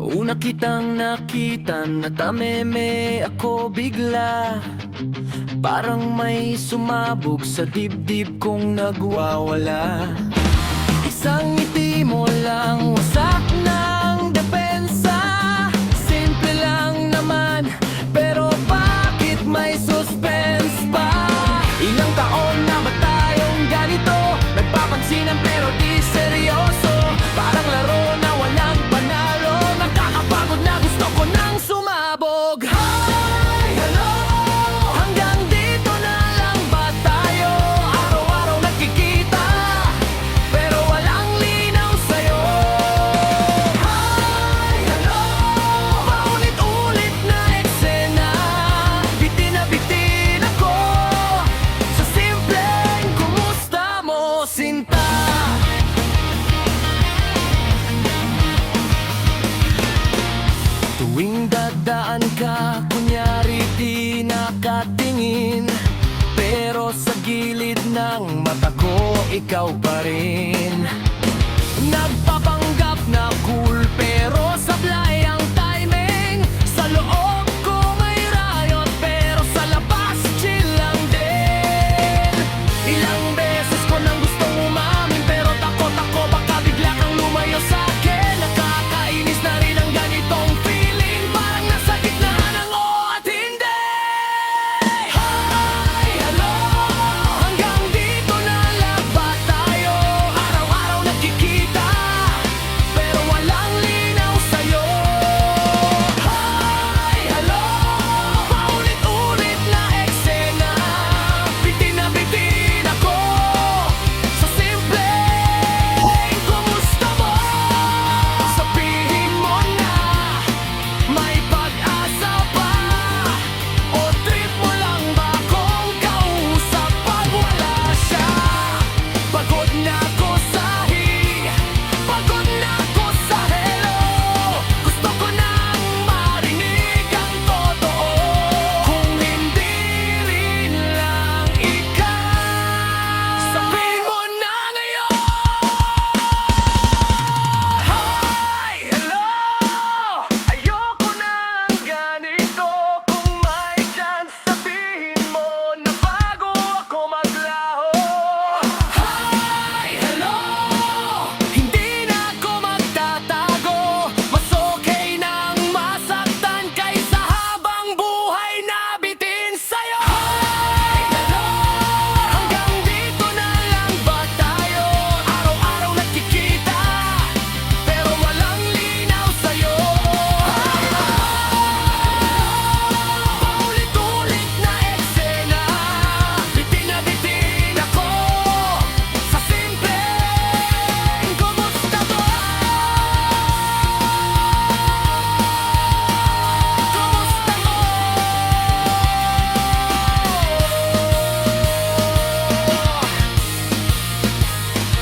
Una kitang nakita, natameme ako bigla. Parang may sumabog sa dibdib kong nagwawala. Isang ngiti mo lang, wasak ng depensa. Simple lang naman, pero bakit may suspense pa? Ilang taon na ba tayong ganito? Nagpapansinan pero di seryoso. Parang laro na walang panalo. Nakakapagod na, gusto ko nang sumabog. Hi, hello, hanggang dito na lang ba tayo? Araw-araw nagkikita, pero walang linaw sa'yo. Hi, hello, paulit-ulit na eksena. Bitin na bitin ako sa simpleng kumusta mo, sinta. Tuwing dadaan ka, kunyari di nakatingin, pero sa gilid ng mata ko, ikaw pa rin.